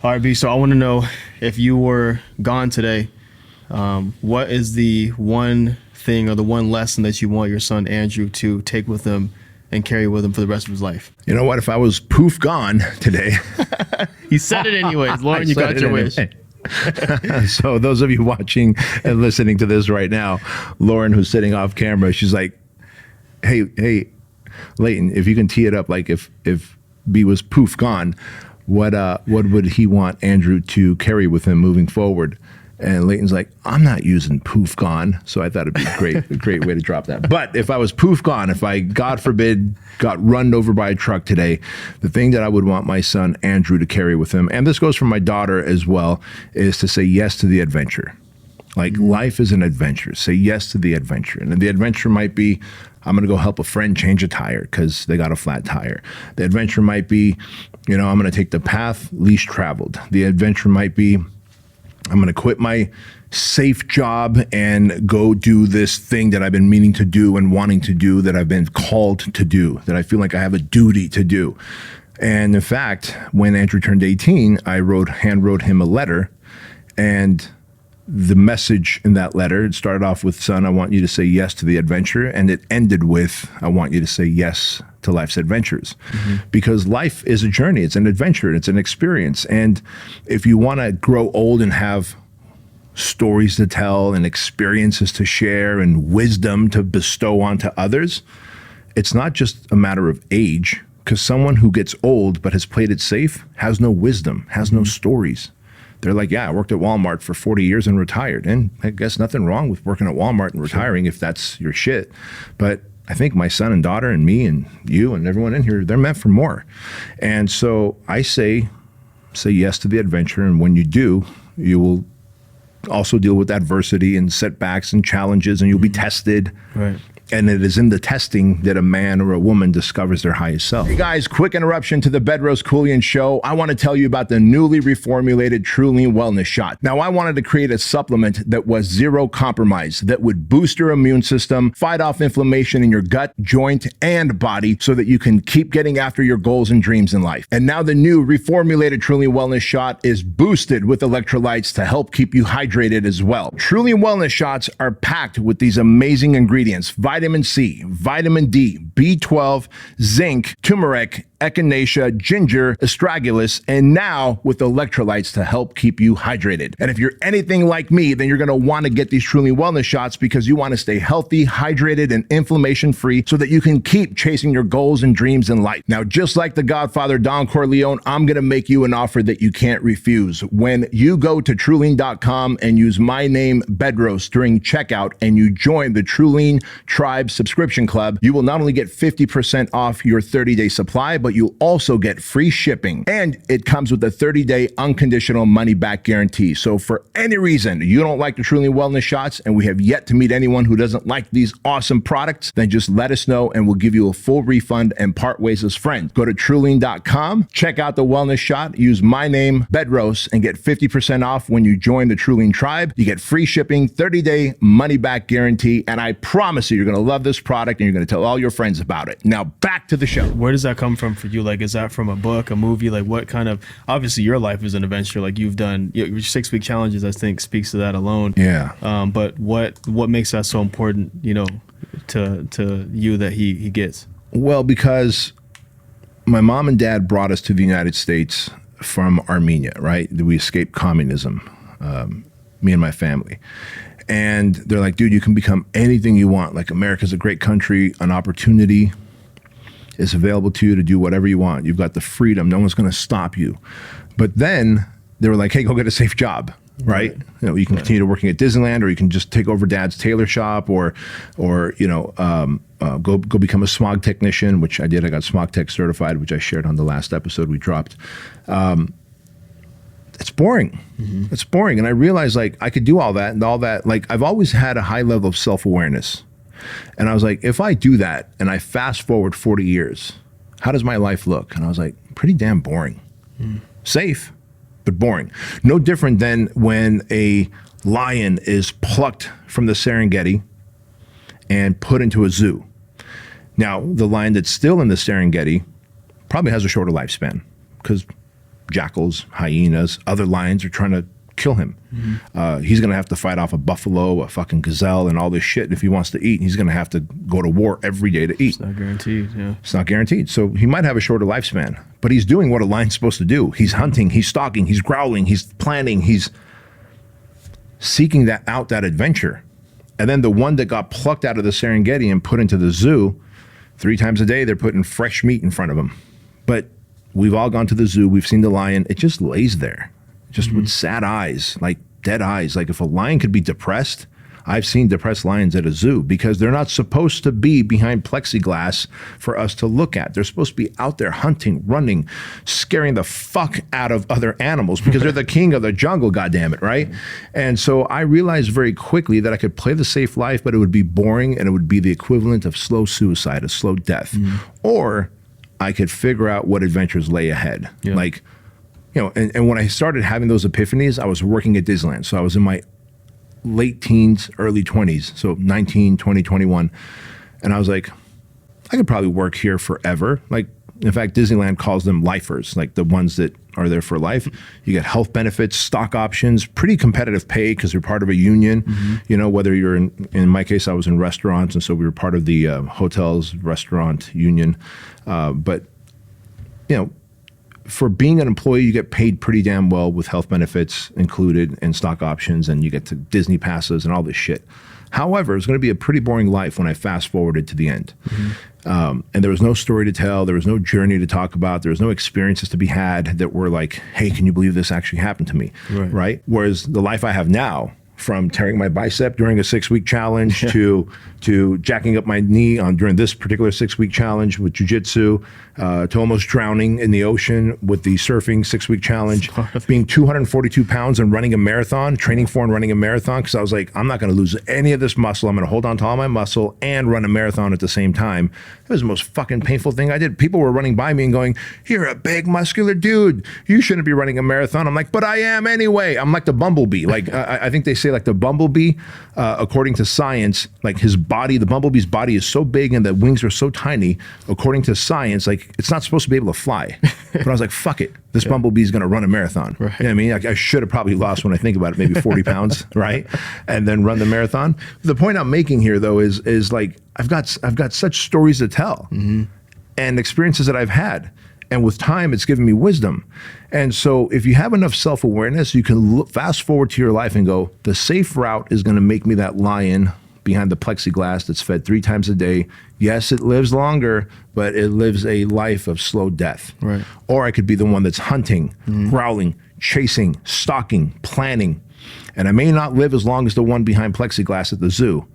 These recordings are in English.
All right, B. So I want to know, if you were gone today, what is the one thing or the one lesson that you want your son Andrew to take with him and carry with him for the rest of his life? You know what? If I was poof gone today, He said it anyways. Lauren, you got your wish. So those of you watching and listening to this right now, Lauren, who's sitting off camera, she's like, hey, Leighton, if you can tee it up, like if B was poof gone, what would he want Andrew to carry with him moving forward? And Leighton's like, I'm not using poof gone. So I thought it'd be a great way to drop that. But if I was poof gone, if I, God forbid, got run over by a truck today, the thing that I would want my son Andrew to carry with him, and this goes for my daughter as well, is to say yes to the adventure. Like, life is an adventure. Say yes to the adventure. And the adventure might be, I'm going to go help a friend change a tire because they got a flat tire. The adventure might be, I'm going to take the path least traveled. The adventure might be, I'm going to quit my safe job and go do this thing that I've been meaning to do and wanting to do, that I've been called to do, that I feel like I have a duty to do. And in fact, when Andrew turned 18, I hand wrote him a letter, and the message in that letter, it started off with, son, I want you to say yes to the adventure. And it ended with, I want you to say yes to life's adventures. Because life is a journey. It's an adventure. It's an experience. And if you want to grow old and have stories to tell and experiences to share and wisdom to bestow onto others, it's not just a matter of age, because someone who gets old but has played it safe has no wisdom, has no stories. They're like, yeah, I worked at Walmart for 40 years and retired. And I guess nothing wrong with working at Walmart and retiring if that's your shit. But I think my son and daughter and me and you and everyone in here, they're meant for more. And so I say yes to the adventure. And when you do, you will also deal with adversity and setbacks and challenges, and you'll be tested. Right. And it is in the testing that a man or a woman discovers their highest self. Hey guys, quick interruption to the Bedros Keuilian Show. I want to tell you about the newly reformulated TruLean Wellness Shot. Now, I wanted to create a supplement that was zero compromise, that would boost your immune system, fight off inflammation in your gut, joint, and body, so that you can keep getting after your goals and dreams in life. And now the new reformulated TruLean Wellness Shot is boosted with electrolytes to help keep you hydrated as well. TruLean Wellness Shots are packed with these amazing ingredients: vitamin C, vitamin D, B12, zinc, turmeric, echinacea, ginger, astragalus, and now with electrolytes to help keep you hydrated. And if you're anything like me, then you're going to want to get these TruLean Wellness Shots, because you want to stay healthy, hydrated, and inflammation-free, so that you can keep chasing your goals and dreams in life. Now, just like the Godfather Don Corleone, I'm going to make you an offer that you can't refuse. When you go to TruLean.com and use my name, Bedros, during checkout, and you join the TruLean Tribe subscription club, you will not only get 50% off your 30-day supply, but you'll also get free shipping. And it comes with a 30-day unconditional money-back guarantee. So for any reason you don't like the TruLean Wellness Shots, and we have yet to meet anyone who doesn't like these awesome products, then just let us know and we'll give you a full refund and part ways as friends. Go to TruLean.com, check out the Wellness Shot, use my name, Bedros, and get 50% off when you join the TruLean Tribe. You get free shipping, 30-day money-back guarantee, and I promise you're going to love this product and you're going to tell all your friends about it. Now back to the show. Where does that come from for you? Like, is that from a book, a movie? Like, what kind of, obviously your life is an adventure. Like, you've done your 6-week challenges, I think speaks to that alone. Yeah. But what makes that so important, to you that he gets? Well, because my mom and dad brought us to the United States from Armenia, right? We escaped communism, me and my family. And they're like, dude, you can become anything you want. Like, America's a great country, an opportunity is available to you to do whatever you want. You've got the freedom. No one's going to stop you. But then they were like, hey, go get a safe job, right? You can continue to working at Disneyland, or you can just take over dad's tailor shop, or go become a smog technician, which I did. I got smog tech certified, which I shared on the last episode we dropped. It's boring. It's boring. And I realized, like, I could do all that and all that. Like, I've always had a high level of self-awareness. And I was like, if I do that and I fast forward 40 years, how does my life look? And I was like, pretty damn boring. Safe, but boring. No different than when a lion is plucked from the Serengeti and put into a zoo. Now, the lion that's still in the Serengeti probably has a shorter lifespan, because jackals, hyenas, other lions are trying to kill him. He's going to have to fight off a buffalo, a fucking gazelle, and all this shit. And if he wants to eat, he's going to have to go to war every day to eat. It's not guaranteed, yeah. It's not guaranteed. So he might have a shorter lifespan, but he's doing what a lion's supposed to do. He's hunting, he's stalking, he's growling, he's planning, he's seeking that adventure. And then the one that got plucked out of the Serengeti and put into the zoo, 3 times a day, they're putting fresh meat in front of him. But we've all gone to the zoo, we've seen the lion, it just lays there. Just with sad eyes, like dead eyes. Like if a lion could be depressed, I've seen depressed lions at a zoo because they're not supposed to be behind plexiglass for us to look at. They're supposed to be out there hunting, running, scaring the fuck out of other animals because they're the king of the jungle, goddammit, right? And so I realized very quickly that I could play the safe life, but it would be boring and it would be the equivalent of slow suicide, a slow death. Or I could figure out what adventures lay ahead. Yeah. Like, you know, and when I started having those epiphanies, I was working at Disneyland. So I was in my late teens, early 20s. So 19, 20, 21. And I was like, I could probably work here forever. Like, in fact, Disneyland calls them lifers, like the ones that are there for life. You get health benefits, stock options, pretty competitive pay because you're part of a union. You know, whether you're in my case, I was in restaurants. And so we were part of the hotels, restaurant union. But, you know, for being an employee, you get paid pretty damn well with health benefits included and stock options, and you get to Disney passes and all this shit. However, it's going to be a pretty boring life when I fast forwarded to the end. And there was no story to tell. There was no journey to talk about. There was no experiences to be had that were like, hey, can you believe this actually happened to me? Right? Whereas the life I have now, from tearing my bicep during a 6-week challenge to jacking up my knee during this particular 6-week challenge with jiu-jitsu, to almost drowning in the ocean with the surfing 6-week challenge, being 242 pounds and running a marathon, training for and running a marathon, because I was like, I'm not going to lose any of this muscle. I'm going to hold on to all my muscle and run a marathon at the same time. It was the most fucking painful thing I did. People were running by me and going, you're a big muscular dude. You shouldn't be running a marathon. I'm like, but I am anyway. I'm like the bumblebee. Like I think they say like the bumblebee, according to science, like his body, the bumblebee's body is so big and the wings are so tiny, according to science, like it's not supposed to be able to fly. But I was like, fuck it. This bumblebee's going to run a marathon. You know what I mean? Like I should have probably lost, when I think about it, maybe 40 pounds, right? And then run the marathon. The point I'm making here though is like, I've got such stories to tell and experiences that I've had. And with time, it's given me wisdom. And so if you have enough self-awareness, you can fast forward to your life and go, the safe route is going to make me that lion behind the plexiglass that's fed 3 times a day. Yes, it lives longer, but it lives a life of slow death. Right. Or I could be the one that's hunting, growling, chasing, stalking, planning. And I may not live as long as the one behind plexiglass at the zoo.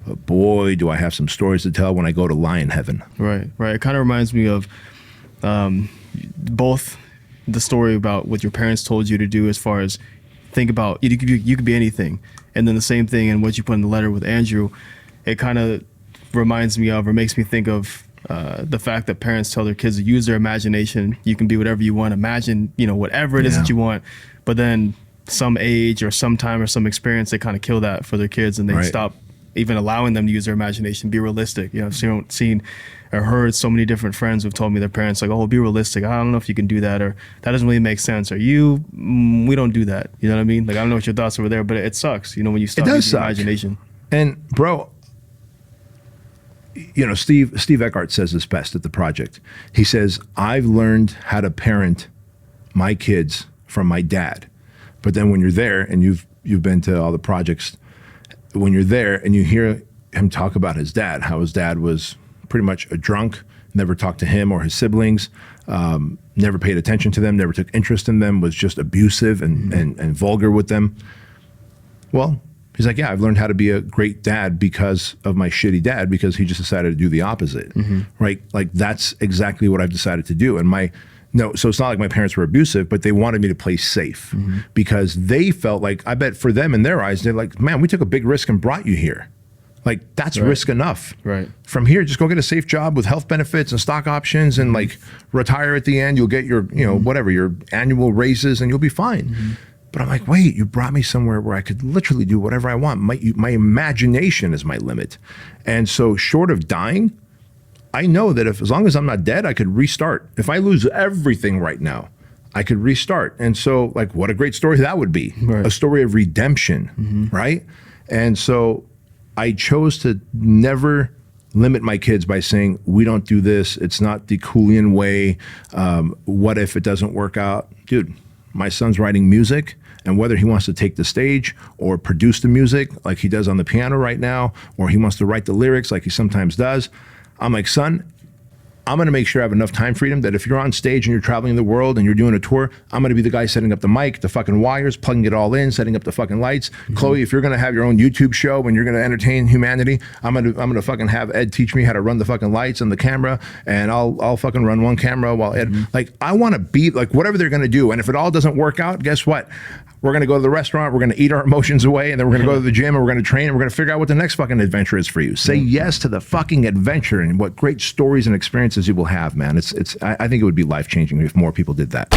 But boy, do I have some stories to tell when I go to lion heaven. Right. It kind of reminds me of both the story about what your parents told you to do, as far as think about you could be anything, and then the same thing in what you put in the letter with Andrew. It kind of reminds me of, or makes me think of, the fact that parents tell their kids to use their imagination. You can be whatever you want. Imagine, whatever it is that you want. But then some age or some time or some experience, they kind of kill that for their kids, and they stop even allowing them to use their imagination. Be realistic. I've seen or heard so many different friends who've told me, their parents, like, oh, be realistic. I don't know if you can do that, or that doesn't really make sense, or we don't do that. You know what I mean? Like, I don't know what your thoughts over there, but it sucks, when you stop using your imagination. And bro, Steve Eckhart says this best at the project. He says, I've learned how to parent my kids from my dad. But then when you're there, and you've been to all the projects, when you're there and you hear him talk about his dad, how his dad was pretty much a drunk, never talked to him or his siblings, never paid attention to them, never took interest in them, was just abusive and vulgar with them. Well, he's like, yeah, I've learned how to be a great dad because of my shitty dad, because he just decided to do the opposite, right? Like, that's exactly what I've decided to do. And so it's not like my parents were abusive, but they wanted me to play safe because they felt like, I bet for them in their eyes, they're like, man, we took a big risk and brought you here. Like, that's risk enough. Right. From here, just go get a safe job with health benefits and stock options and like retire at the end. You'll get your, whatever, your annual raises, and you'll be fine. But I'm like, wait, you brought me somewhere where I could literally do whatever I want. My imagination is my limit. And so short of dying, I know that as long as I'm not dead, I could restart. If I lose everything right now, I could restart. And so, like, what a great story that would be. Right. A story of redemption, right? And so I chose to never limit my kids by saying, we don't do this. It's not the TruLean way. What if it doesn't work out? Dude, my son's writing music, and whether he wants to take the stage or produce the music like he does on the piano right now, or he wants to write the lyrics like he sometimes does, I'm like, son, I'm going to make sure I have enough time freedom that if you're on stage and you're traveling the world and you're doing a tour, I'm going to be the guy setting up the mic, the fucking wires, plugging it all in, setting up the fucking lights. Chloe, if you're going to have your own YouTube show and you're going to entertain humanity, I'm going to fucking have Ed teach me how to run the fucking lights and the camera, and I'll fucking run one camera while Ed, like, I want to be like whatever they're going to do. And if it all doesn't work out, guess what? We're going to go to the restaurant, we're going to eat our emotions away, and then we're going to go to the gym, and we're going to train, and we're going to figure out what the next fucking adventure is for you. Say yes to the fucking adventure, and what great stories and experiences you will have, man. I think it would be life-changing if more people did that.